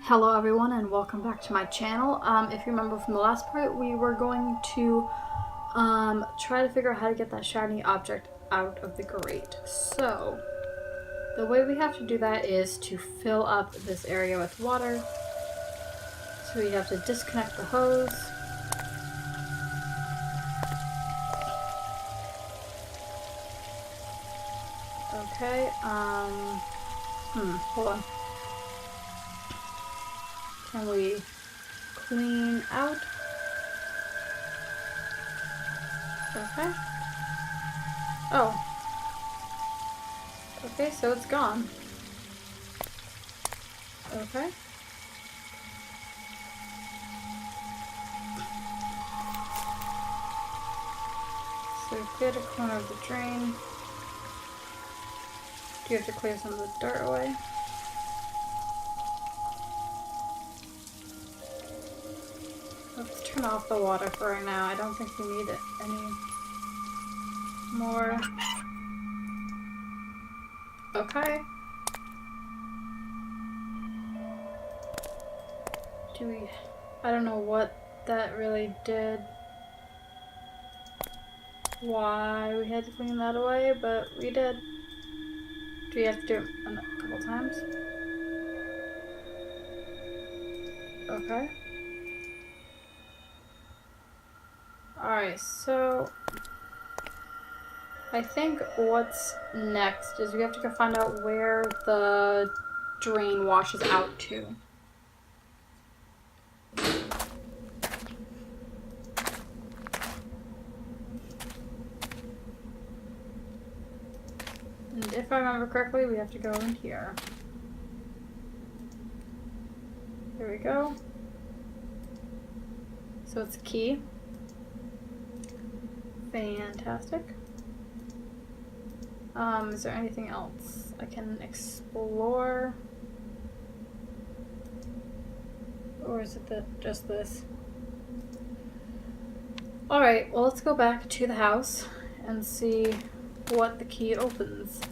Hello everyone and welcome back to my channel. If you remember from the last part, we were going to try to figure out how to get that shiny object out of the grate. So the way we have to do that is to fill up this area with water. So we have to disconnect the hose. Okay, hold on. Can we clean out? Okay. Oh. Okay, so it's gone. Okay. So we cleared a corner of the drain. Do you have to clear some of the dirt away? Let's turn off the water for right now. I don't think we need it anymore. Okay. I don't know what that really did. Why we had to clean that away, but we did. Do we have to do it a couple times? Okay. Alright, so I think what's next is we have to go find out where the drain washes out to. And if I remember correctly, we have to go in here. Here we go. So it's a key. Fantastic. Is there anything else I can explore? Or is it just this? Alright, well let's go back to the house and see what the key opens.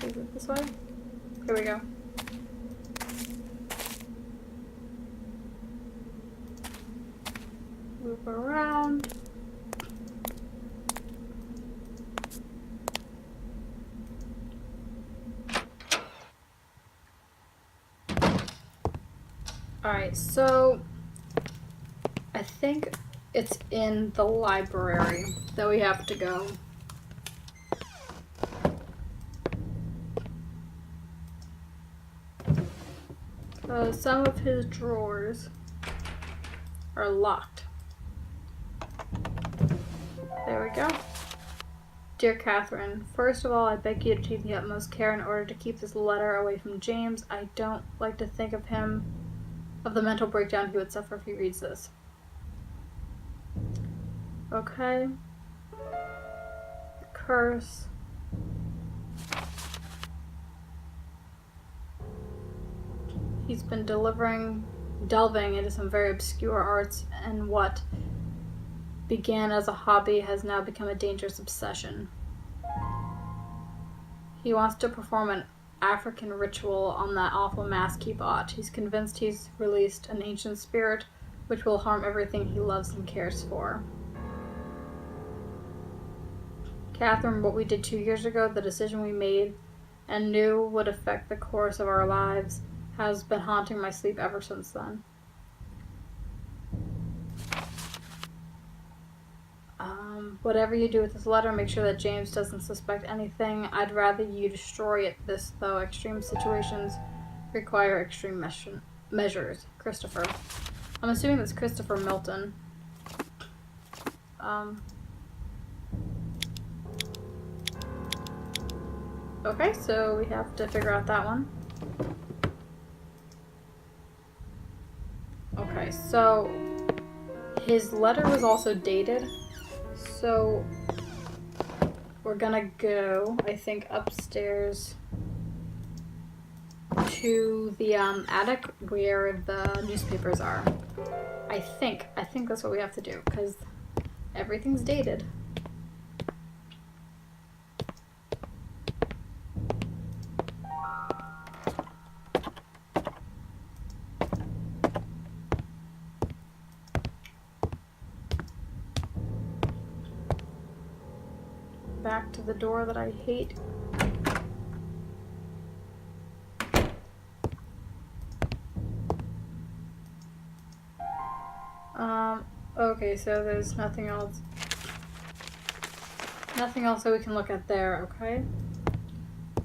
Is it this way? Here we go. Move around. Alright, so I think it's in the library that we have to go. Some of his drawers are locked. There we go. Dear Catherine, first of all, I beg you to take the utmost care in order to keep this letter away from James. I don't like to think of the mental breakdown he would suffer if he reads this. Okay. The curse. He's been delving into some very obscure arts, and what began as a hobby has now become a dangerous obsession. He wants to perform an African ritual on that awful mask he bought. He's convinced he's released an ancient spirit which will harm everything he loves and cares for. Catherine, what we did 2 years ago, the decision we made and knew would affect the course of our lives, has been haunting my sleep ever since then. Whatever you do with this letter, make sure that James doesn't suspect anything. I'd rather you destroy it, though extreme situations require extreme measures. Christopher. I'm assuming that's Christopher Milton. Okay, so we have to figure out that one. Okay, so his letter was also dated. So we're gonna go, I think, upstairs to the attic where the newspapers are. I think that's what we have to do, because everything's dated. back to the door that I hate. Okay, so there's nothing else. Nothing else that we can look at there, okay?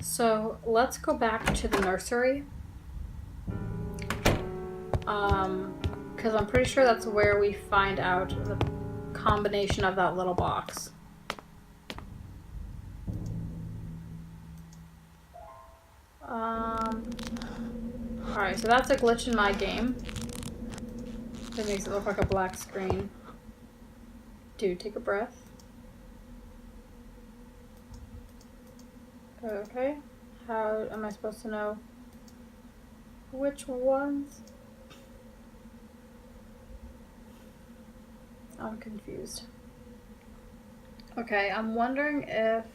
So let's go back to the nursery. Because I'm pretty sure that's where we find out the combination of that little box. Alright, so that's a glitch in my game. It makes it look like a black screen. Dude, take a breath. Okay. How am I supposed to know which ones? I'm confused. Okay, I'm wondering if...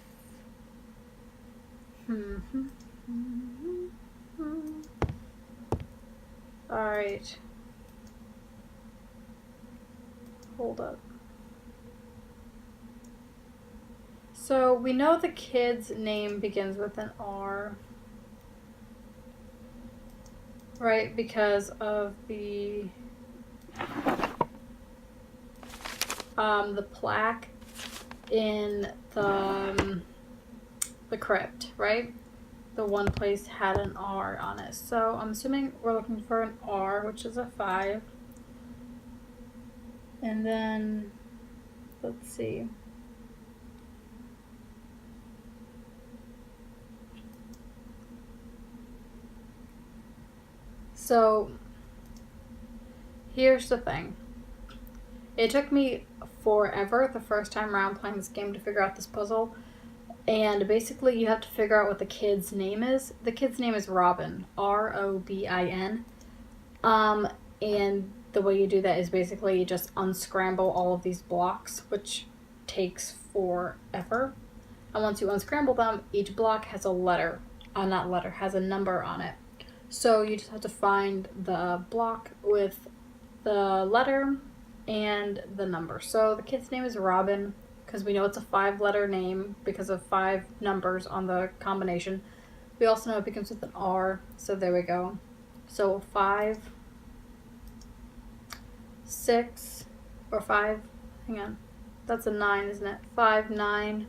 Alright. Hold up. So we know the kid's name begins with an R. Right, because of the plaque in the crypt, right? The one place had an R on it. So I'm assuming we're looking for an R, which is a 5. And then, let's see. So, here's the thing. It took me forever the first time around playing this game to figure out this puzzle. And basically you have to figure out what the kid's name is. The kid's name is Robin. R-O-B-I-N. And the way you do that is basically you just unscramble all of these blocks, which takes forever. And once you unscramble them, each block has a letter. Has a number on it. So you just have to find the block with the letter and the number. So the kid's name is Robin, because we know it's a 5-letter name because of 5 numbers on the combination. We also know it begins with an R, so there we go. So 5, 6, or 5, hang on, that's a 9, isn't it? 5, 9,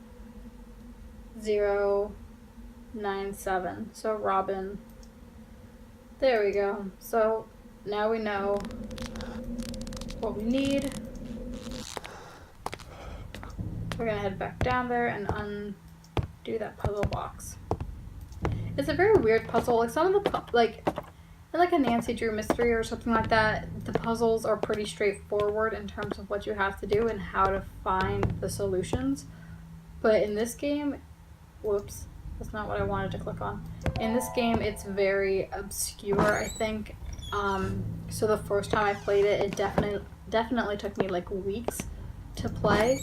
0, 9, 7. So Robin. There we go. So now we know what we need. We're gonna head back down there and undo that puzzle box. It's a very weird puzzle. Like some of the like a Nancy Drew mystery or something like that, the puzzles are pretty straightforward in terms of what you have to do and how to find the solutions. But in this game, whoops, that's not what I wanted to click on. In this game, it's very obscure, I think. So the first time I played it, it definitely took me like weeks to play.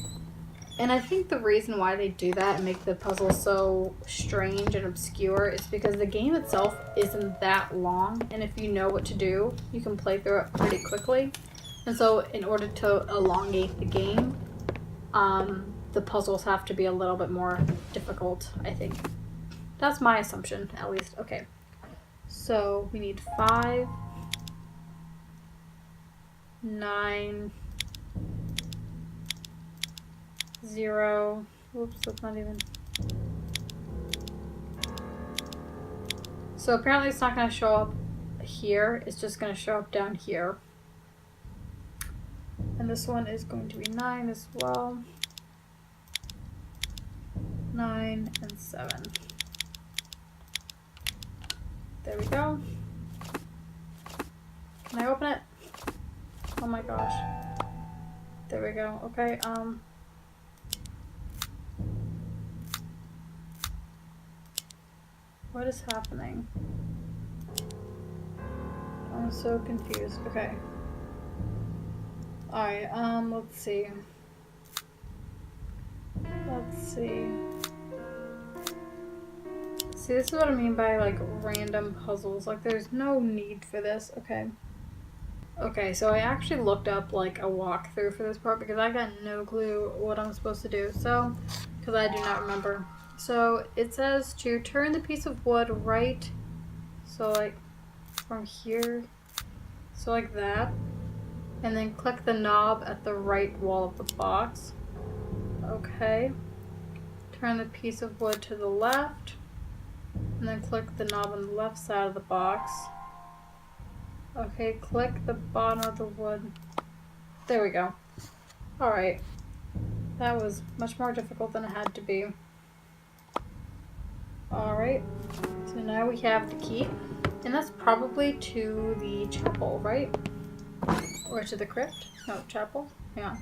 And I think the reason why they do that and make the puzzle so strange and obscure is because the game itself isn't that long, and if you know what to do, you can play through it pretty quickly. And so in order to elongate the game, the puzzles have to be a little bit more difficult, I think. That's my assumption, at least. Okay. So we need 5, 9, 0. Whoops, that's not even. So apparently it's not going to show up here. It's just going to show up down here. And this one is going to be 9 as well. 9 and 7. There we go. Can I open it? Oh my gosh. There we go. Okay, what is happening? I'm so confused. Okay. Alright, let's see. See, this is what I mean by, like, random puzzles. Like, there's no need for this. Okay. Okay, so I actually looked up, like, a walkthrough for this part because I got no clue what I'm supposed to do. So, because I do not remember. So it says to turn the piece of wood right, so like from here, so like that, and then click the knob at the right wall of the box. Okay. Turn the piece of wood to the left, and then click the knob on the left side of the box. Okay, click the bottom of the wood. There we go. Alright. That was much more difficult than it had to be. Alright. So now we have the key. And that's probably to the chapel, right? Or to the crypt? No, chapel. Hang on.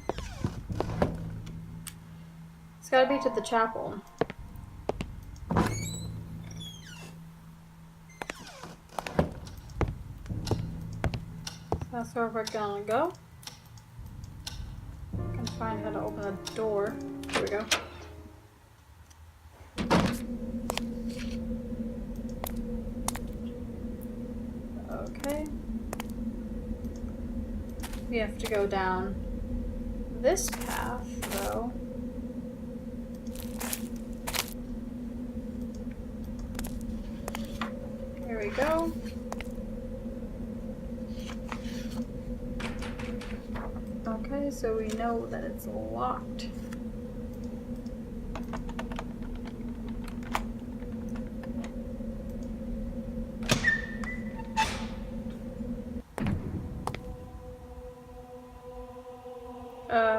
It's gotta be to the chapel. That's where we're gonna go. I can find how to open the door. Here we go. Okay. We have to go down this path, though. Here we go. Okay, so we know that it's locked.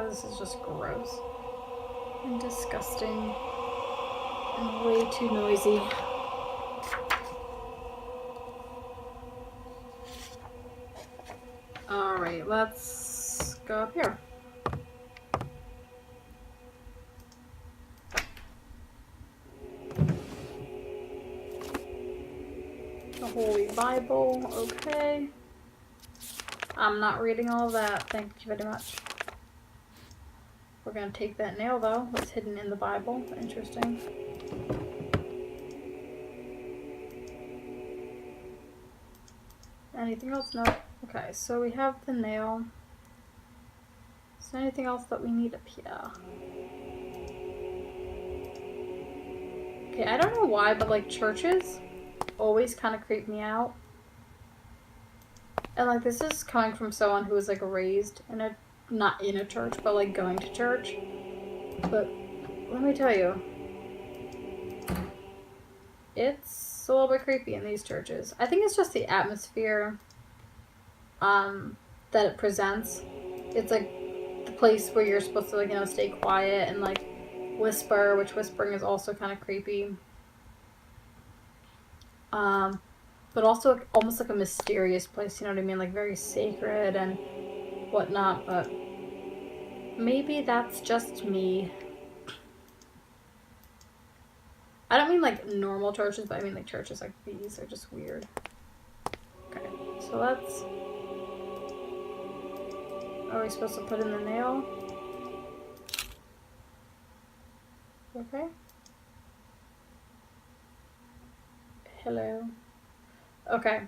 This is just gross and disgusting and way too noisy. Alright, let's go up here. The Holy Bible, okay. I'm not reading all of that, thank you very much. We're gonna take that nail though, that's hidden in the Bible. Interesting. Anything else? No. Okay, so we have the nail. Is there anything else that we need up here? Okay, I don't know why, but like churches always kind of creep me out. And like this is coming from someone who was like raised in a, not in a church, but like going to church. But let me tell you, it's a little bit creepy in these churches. I think it's just the atmosphere that it presents. It's like the place where you're supposed to like, you know, stay quiet and like whisper, which whispering is also kind of creepy. But also almost like a mysterious place, you know what I mean? Like very sacred and whatnot, but maybe that's just me. I don't mean like normal churches, but I mean like churches like these are just weird. Okay, so let's... Are we supposed to put in the nail? Okay. Hello. Okay.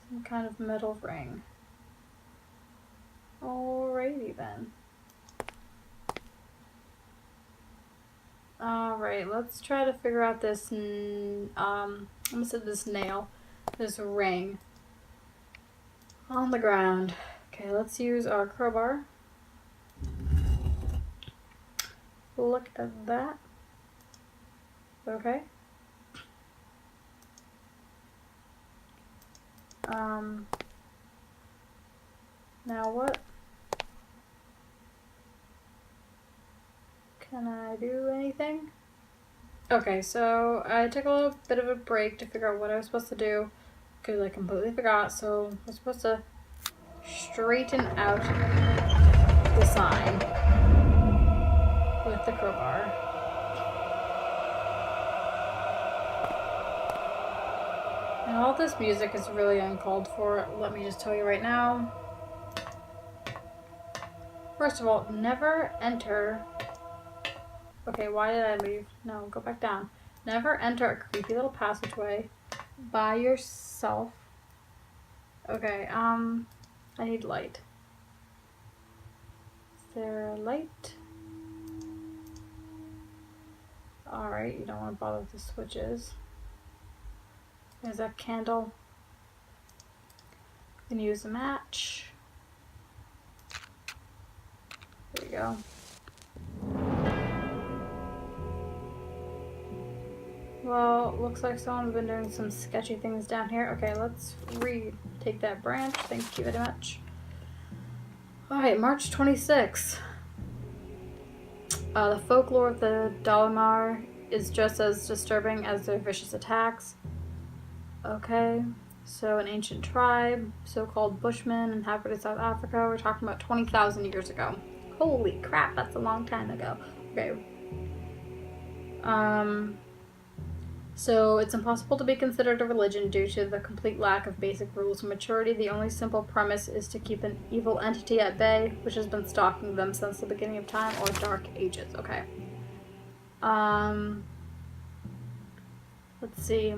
Some kind of metal ring. Alrighty then. Alright, let's try to figure out this, I'm gonna say this nail, this ring on the ground. Okay, let's use our crowbar. Look at that. Okay. Now what? Can I do anything? Okay, so I took a little bit of a break to figure out what I was supposed to do because I completely forgot. So we're supposed to straighten out the sign with the crowbar. And all this music is really uncalled for, let me just tell you right now. First of all, never enter... Okay, why did I leave? No, go back down. Never enter a creepy little passageway by yourself. Okay, I need light. there a light? Alright, you don't want to bother with the switches. There's that candle. You can use a match. There you go. Well, looks like someone's been doing some sketchy things down here. Okay, let's take that branch. Thank you very much. Alright, March 26th. The folklore of the Dalimar is just as disturbing as their vicious attacks. Okay, so an ancient tribe, so-called Bushmen, inhabited South Africa. We're talking about 20,000 years ago. Holy crap, that's a long time ago. Okay. So it's impossible to be considered a religion due to the complete lack of basic rules of maturity. The only simple premise is to keep an evil entity at bay, which has been stalking them since the beginning of time or dark ages. Okay. Let's see.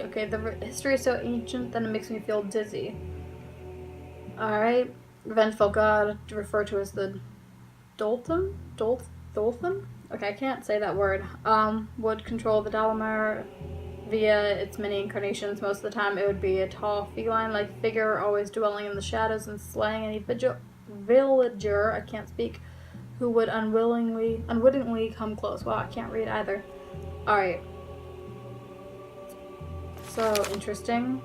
Okay, the history is so ancient that it makes me feel dizzy. Alright. Revengeful god, referred to as the Dolphin? Okay, I can't say that word. Would control the Dalimar via its many incarnations. Most of the time it would be a tall feline-like figure, always dwelling in the shadows and slaying any villager, I can't speak, who would unwittingly come close. Wow, I can't read either. Alright. So, interesting.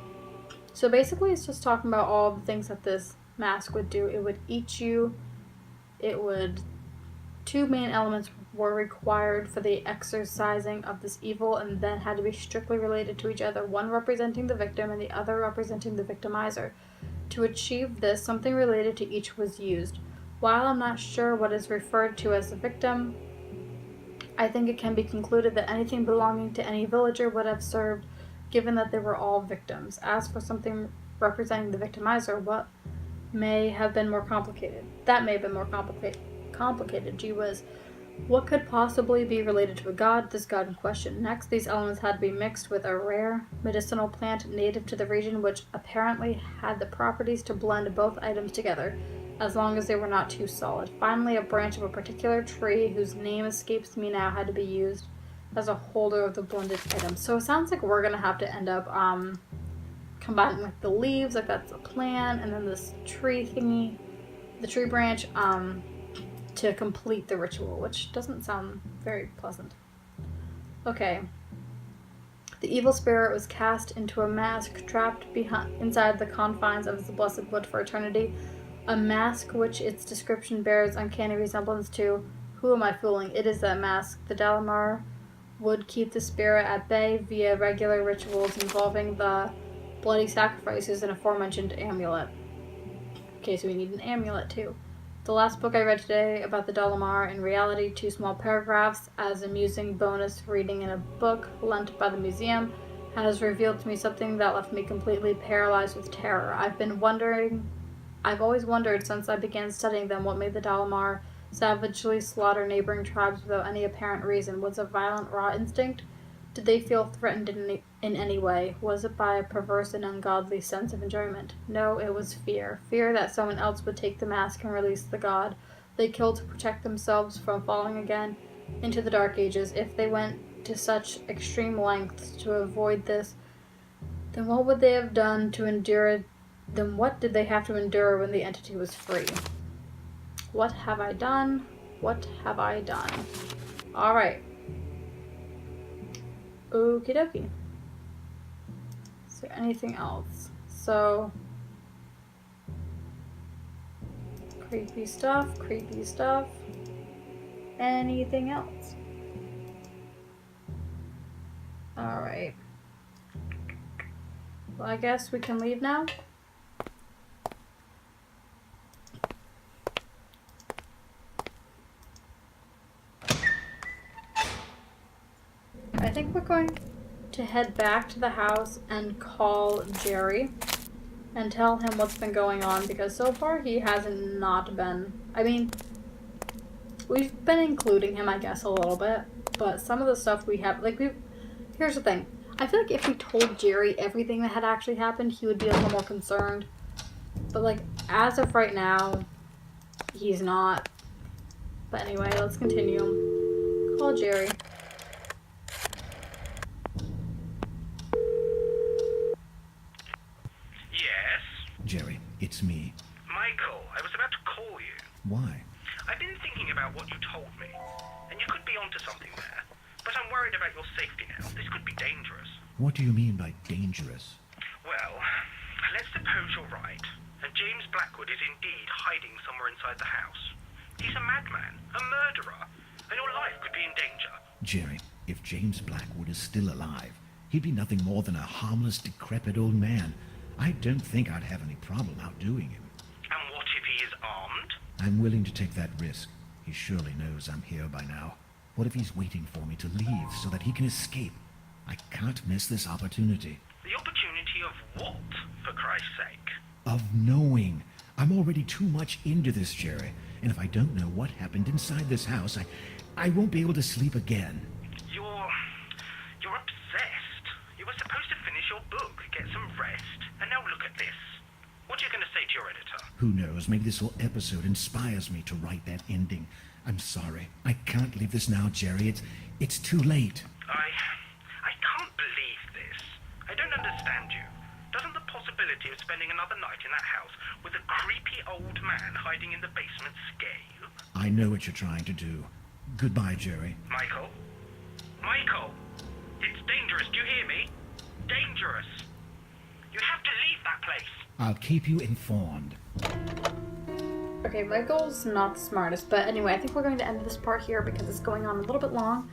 So basically it's just talking about all the things that this mask would do. It would eat you. Two main elements were required for the exorcising of this evil and then had to be strictly related to each other, one representing the victim and the other representing the victimizer. To achieve this, something related to each was used. While I'm not sure what is referred to as the victim, I think it can be concluded that anything belonging to any villager would have served, given that they were all victims. As for something representing the victimizer, what may have been more complicated? That may have been more complicated. Gee whiz. What could possibly be related to a god? This god in question. Next, these elements had to be mixed with a rare medicinal plant native to the region, which apparently had the properties to blend both items together, as long as they were not too solid. Finally, a branch of a particular tree, whose name escapes me now, had to be used as a holder of the blended items. So it sounds like we're gonna have to end up combining like the leaves, like that's a plan, and then this tree thingy, the tree branch, to complete the ritual, which doesn't sound very pleasant. Okay. The evil spirit was cast into a mask trapped inside the confines of the blessed wood for eternity. A mask which its description bears uncanny resemblance to. Who am I fooling? It is that mask. The Dalimar would keep the spirit at bay via regular rituals involving the bloody sacrifices and aforementioned amulet. Okay, so we need an amulet too. The last book I read today about the Dalimar, in reality 2 small paragraphs as amusing bonus reading in a book lent by the museum, has revealed to me something that left me completely paralyzed with terror. I've always wondered since I began studying them what made the Dalimar savagely slaughter neighboring tribes without any apparent reason. Was it violent raw instinct? Did they feel threatened in any way? Was it by a perverse and ungodly sense of enjoyment? No, it was fear. Fear that someone else would take the mask and release the god they killed to protect themselves from falling again into the Dark Ages. If they went to such extreme lengths to avoid this, then what would they have done to endure? Then what did they have to endure when the entity was free? What have I done? What have I done? Alright. Okie dokie. Is there anything else? So, creepy stuff. Anything else? Alright. Well, I guess we can leave now. I think we're going to head back to the house and call Jerry and tell him what's been going on, because so far he hasn't not been. I mean, we've been including him, I guess, a little bit, but some of the stuff we have, like, here's the thing. I feel like if we told Jerry everything that had actually happened, he would be a little more concerned. But, like, as of right now, he's not. But anyway, let's continue. Call Jerry. Yes? Jerry, it's me. Michael, I was about to call you. Why? I've been thinking about what you told me, and you could be onto something there. But I'm worried about your safety now. This could be dangerous. What do you mean by dangerous? Well, let's suppose you're right, and James Blackwood is indeed hiding somewhere inside the house. He's a madman, a murderer, and your life could be in danger. Jerry, if James Blackwood is still alive, he'd be nothing more than a harmless, decrepit old man. I don't think I'd have any problem outdoing him. And what if he is armed? I'm willing to take that risk. He surely knows I'm here by now. What if he's waiting for me to leave so that he can escape? I can't miss this opportunity. The opportunity of what, for Christ's sake? Of knowing. I'm already too much into this, Jerry. And if I don't know what happened inside this house, I won't be able to sleep again. You're obsessed. You were supposed to finish your book, get some rest, and now look at this. What are you going to say to your editor? Who knows, maybe this whole episode inspires me to write that ending. I'm sorry. I can't leave this now, Jerry. It's too late. I can't believe this. I don't understand you. Doesn't the possibility of spending another night in that house with a creepy old man hiding in the basement scare you? I know what you're trying to do. Goodbye, Jerry. Michael? Michael! It's dangerous, do you hear me? Dangerous! You have to leave that place! I'll keep you informed. Okay, Michael's not the smartest, but anyway, I think we're going to end this part here because it's going on a little bit long.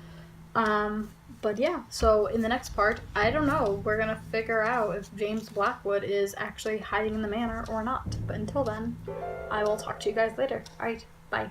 But yeah, so in the next part, I don't know, we're gonna figure out if James Blackwood is actually hiding in the manor or not. But until then, I will talk to you guys later. Alright, bye.